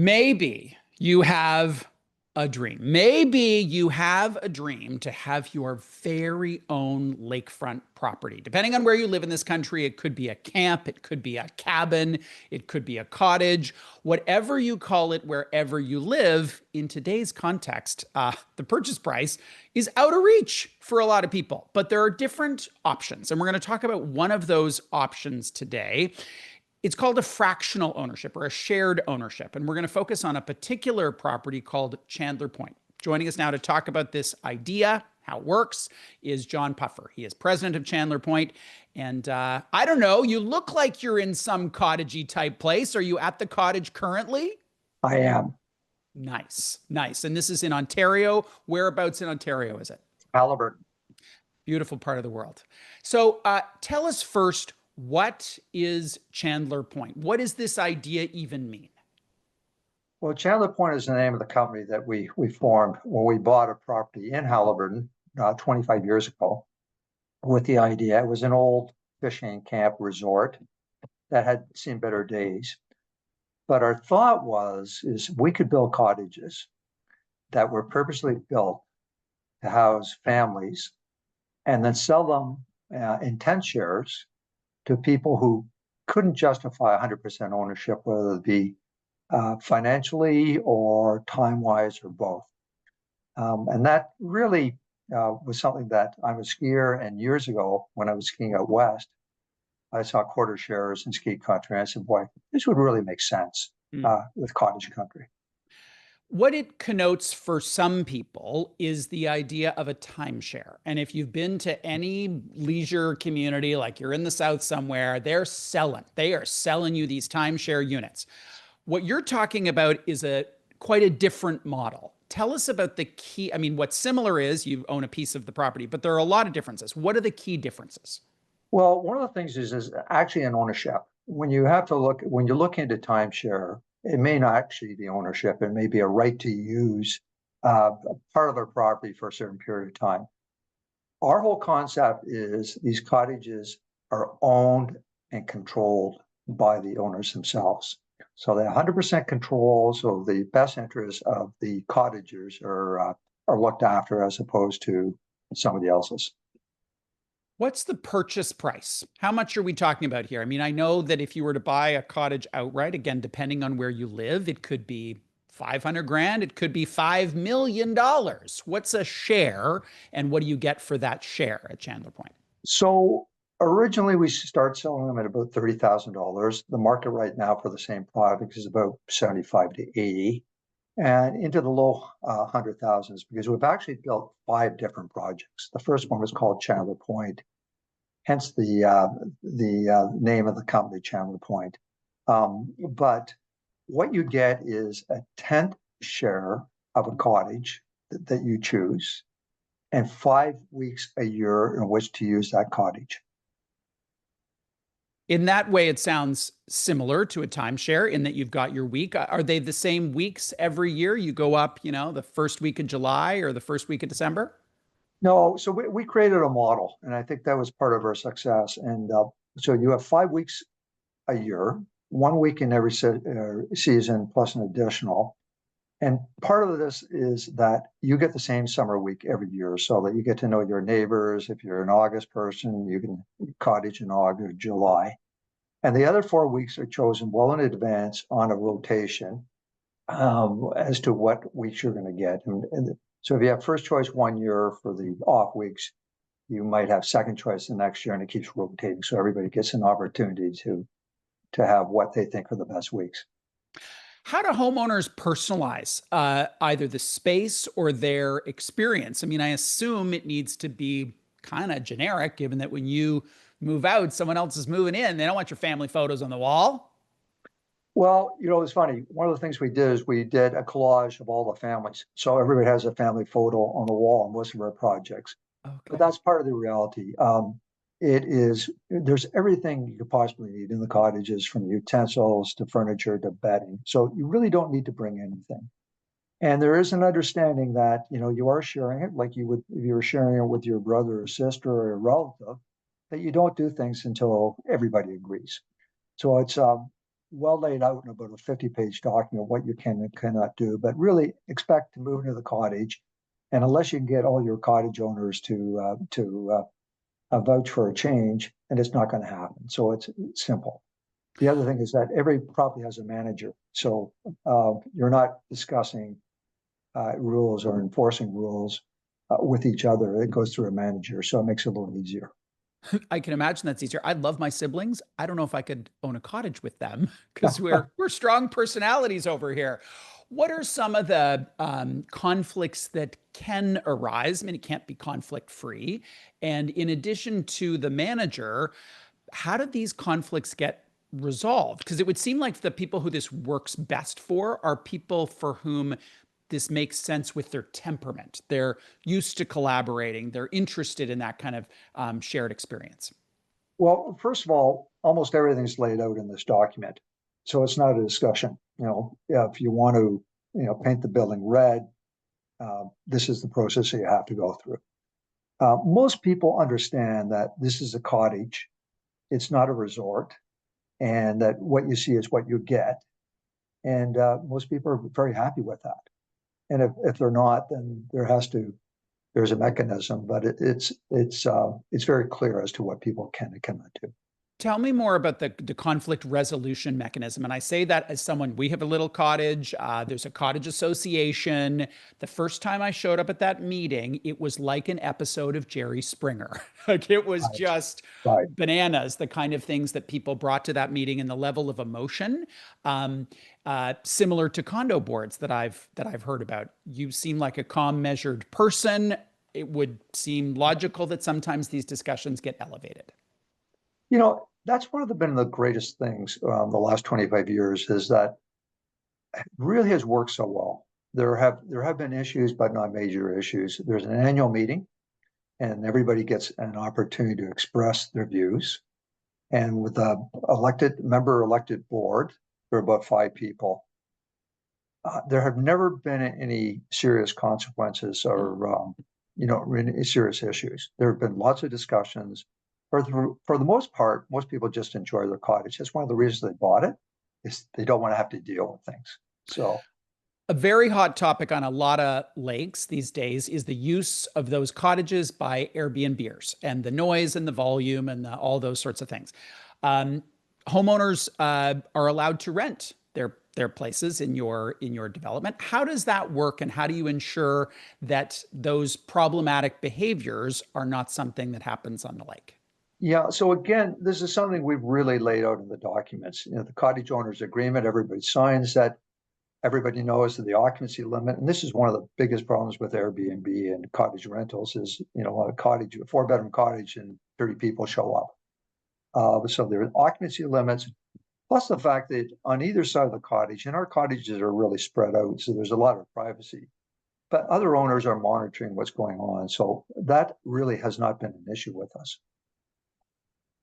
Maybe you have a dream. Maybe you have a dream to have your very own lakefront property. Depending on where you live in this country, it could be a camp, it could be a cabin, it could be a cottage, whatever you call it, wherever you live. In today's context, the purchase price is out of reach for a lot of people, but there are different options. And we're going to talk about one of those options today. It's called a fractional ownership or a shared ownership. And we're going to focus on a particular property called Chandler Point. Joining us now to talk about this idea, how it works, is John Puffer. He is president of Chandler Point. And I don't know, you look like you're in some cottagey type place. Are you at the cottage currently? I am. Nice, nice. And this is in Ontario. Whereabouts in Ontario is it? Halliburton. Beautiful part of the world. So tell us first, what is Chandler Point? What does this idea even mean? Well, Chandler Point is the name of the company that we formed when we bought a property in Halliburton 25 years ago with the idea. It was an old fishing camp resort that had seen better days. But our thought is we could build cottages that were purposely built to house families and then sell them in timeshares to people who couldn't justify 100% ownership, whether it be financially or time-wise or both. And that really was something that I'm a skier, and years ago when I was skiing out west, I saw quarter shares and ski country, and I said, boy, this would really make sense with cottage country. What it connotes for some people is the idea of a timeshare. And if you've been to any leisure community, like you're in the South somewhere, they are selling you these timeshare units. What you're talking about is quite a different model. Tell us about the key. I mean, what's similar is you own a piece of the property, but there are a lot of differences. What are the key differences? Well, one of the things is actually an ownership. When you look into timeshare, it may not actually be ownership. It may be a right to use a part of their property for a certain period of time. Our whole concept is these cottages are owned and controlled by the owners themselves. So they 100% control, so the best interests of the cottagers are looked after as opposed to somebody else's. What's the purchase price? How much are we talking about here? I mean, I know that if you were to buy a cottage outright, again, depending on where you live, it could be 500 grand, it could be $5 million. What's a share, and what do you get for that share at Chandler Point? So originally we started selling them at about $30,000. The market right now for the same product is about 75 to 80, and into the low 100,000s, because we've actually built 5 different projects. The first one was called Chandler Point, hence the name of the company, Chandler Point. But what you get is a 10th share of a cottage that you choose, and 5 weeks a year in which to use that cottage. In that way, it sounds similar to a timeshare in that you've got your week. Are they the same weeks every year? You go up, the first week of July or the first week of December? No, so we created a model, and I think that was part of our success. And so you have 5 weeks a year, 1 week in every season, plus an additional. And part of this is that you get the same summer week every year, so that you get to know your neighbors. If you're an August person, you can cottage in August, July. And the other 4 weeks are chosen well in advance on a rotation as to what weeks you're going to get. And so if you have first choice 1 year for the off weeks, you might have second choice the next year, and it keeps rotating. So everybody gets an opportunity to have what they think are the best weeks. How do homeowners personalize either the space or their experience? I mean, I assume it needs to be kind of generic, given that when you move out, someone else is moving in. They don't want your family photos on the wall. Well, it's funny. One of the things we did is we did a collage of all the families. So everybody has a family photo on the wall on most of our projects. Okay. But that's part of the reality. There's everything you could possibly need in the cottages, from utensils to furniture to bedding. So you really don't need to bring anything. And there is an understanding that, you are sharing it like you would if you were sharing it with your brother or sister or a relative, that you don't do things until everybody agrees. So well laid out in about a 50-page document what you can and cannot do, but really expect to move into the cottage. And unless you can get all your cottage owners to vouch for a change, and it's not going to happen. So it's simple. The other thing is that every property has a manager. So you're not discussing rules or enforcing rules with each other. It goes through a manager. So it makes it a little easier. I can imagine that's easier. I love my siblings. I don't know if I could own a cottage with them because we're strong personalities over here. What are some of the conflicts that can arise? I mean, it can't be conflict free. And in addition to the manager, how do these conflicts get resolved? Because it would seem like the people who this works best for are people for whom this makes sense with their temperament. They're used to collaborating. They're interested in that kind of shared experience. Well, first of all, almost everything's laid out in this document. So it's not a discussion. If you want to, paint the building red, this is the process that you have to go through. Most people understand that this is a cottage. It's not a resort, and that what you see is what you get. And most people are very happy with that. And if they're not, then there's a mechanism, but it's very clear as to what people can and cannot do. Tell me more about the conflict resolution mechanism. And I say that as someone, we have a little cottage. There's a cottage association. The first time I showed up at that meeting, it was like an episode of Jerry Springer. Like it was Right. just Right. bananas, the kind of things that people brought to that meeting and the level of emotion, similar to condo boards that I've heard about. You seem like a calm, measured person. It would seem logical that sometimes these discussions get elevated. That's been the greatest things the last 25 years is that it really has worked so well. There have been issues, but not major issues. There's an annual meeting, and everybody gets an opportunity to express their views. And with a elected board, there are about 5 people. There have never been any serious consequences or really serious issues. There have been lots of discussions. For the most part, most people just enjoy their cottage. That's one of the reasons they bought it, is they don't want to have to deal with things. So A very hot topic on a lot of lakes these days is the use of those cottages by Airbnbers and the noise and the volume and all those sorts of things. Um, Homeowners are allowed to rent their places in your development. How does that work, and how do you ensure that those problematic behaviors are not something that happens on the lake? yeah, so again, this is something we've really laid out in the documents. The cottage owners agreement, everybody signs that. Everybody knows that the occupancy limit, and this is one of the biggest problems with Airbnb and cottage rentals is, a 4-bedroom cottage and 30 people show up. So there are occupancy limits, plus the fact that on either side of the cottage, and our cottages are really spread out, so there's a lot of privacy, but other owners are monitoring what's going on. So that really has not been an issue with us.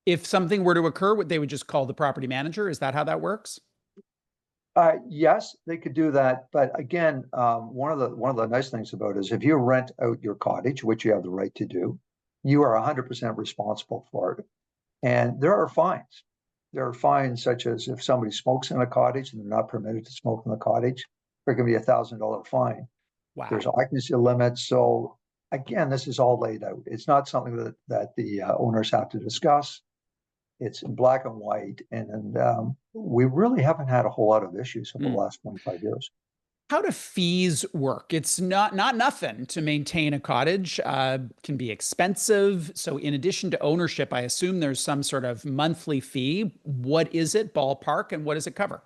If something were to occur, they would just call the property manager. Is that how that works? Yes, they could do that, but again, one of the nice things about it is if you rent out your cottage, which you have the right to do, you are 100% responsible for it. And there are fines. There are fines such as if somebody smokes in a cottage and they're not permitted to smoke in the cottage, there can be $1,000 fine. There's Wow. occupancy limits. So again, this is all laid out. It's not something that the owners have to discuss. It's in black and white, and we really haven't had a whole lot of issues over the Mm. last 25 years. How do fees work? It's not nothing to maintain a cottage. Can be expensive. So, in addition to ownership, I assume there's some sort of monthly fee. What is it, ballpark, and what does it cover?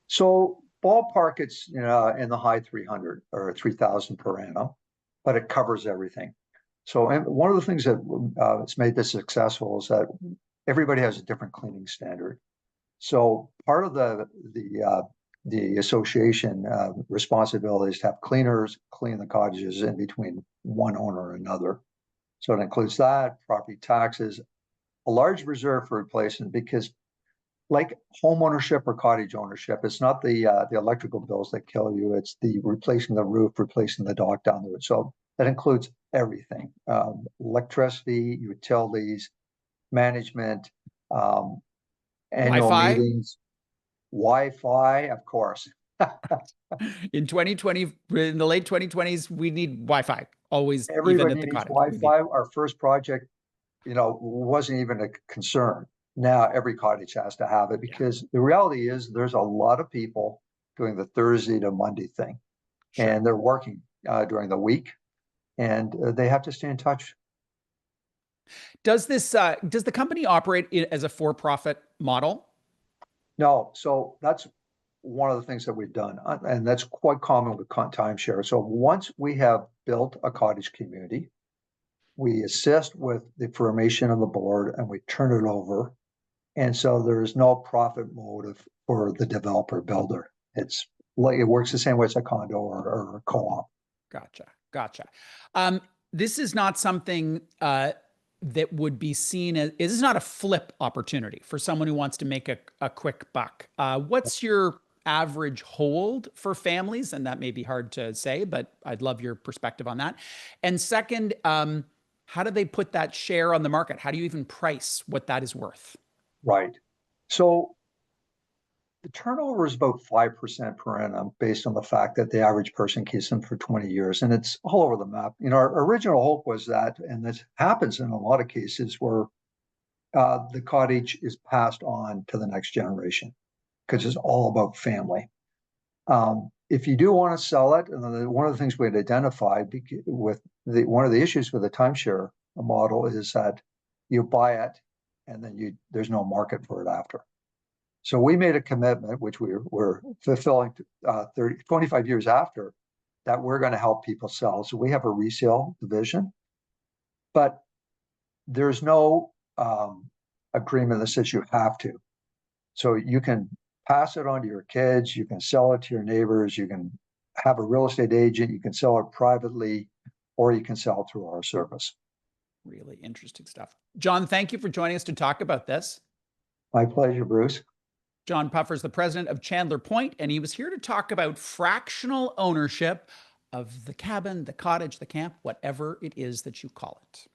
So ballpark, it's in the high 300 or 3,000 per annum, but it covers everything. So and one of the things that has made this successful is that everybody has a different cleaning standard. So part of the association responsibility is to have cleaners clean the cottages in between one owner and another. So it includes that, property taxes, a large reserve for replacement, because like home ownership or cottage ownership, it's not the electrical bills that kill you. It's the replacing the roof, replacing the dock down the road. So that includes everything: electricity, utilities, management, annual Wi-Fi? meetings. Wi-Fi, of course. In 2020, in the late 2020s, we need Wi-Fi always, even at Everybody the needs cottage. We need. Wi-Fi. Our first project, wasn't even a concern. Now every cottage has to have it Yeah, because the reality is there's a lot of people doing the Thursday to Monday thing, sure. and they're working during the week, and they have to stay in touch. Does the company operate as a for-profit model? No, so that's one of the things that we've done, and that's quite common with timeshare. So once we have built a cottage community, we assist with the formation of the board and we turn it over. And so there is no profit motive for the developer builder. It's like it works the same way as a condo or a co-op. Gotcha. Gotcha. This is not something that would be seen as, this is not a flip opportunity for someone who wants to make a quick buck. What's your average hold for families? And that may be hard to say, but I'd love your perspective on that. And second, how do they put that share on the market? How do you even price what that is worth? Right. So the turnover is about 5% per annum based on the fact that the average person keeps them for 20 years, and it's all over the map. Our original hope was that, and this happens in a lot of cases where the cottage is passed on to the next generation because it's all about family. If you do want to sell it, and one of the things we had identified with one of the issues with the timeshare model is that you buy it and then there's no market for it after. So we made a commitment, which we're fulfilling 25 years after, that we're going to help people sell. So we have a resale division, but there's no agreement that says you have to. So you can pass it on to your kids, you can sell it to your neighbors, you can have a real estate agent, you can sell it privately, or you can sell through our service. Really interesting stuff. John, thank you for joining us to talk about this. My pleasure, Bruce. John Puffer is the president of Chandler Point, and he was here to talk about fractional ownership of the cabin, the cottage, the camp, whatever it is that you call it.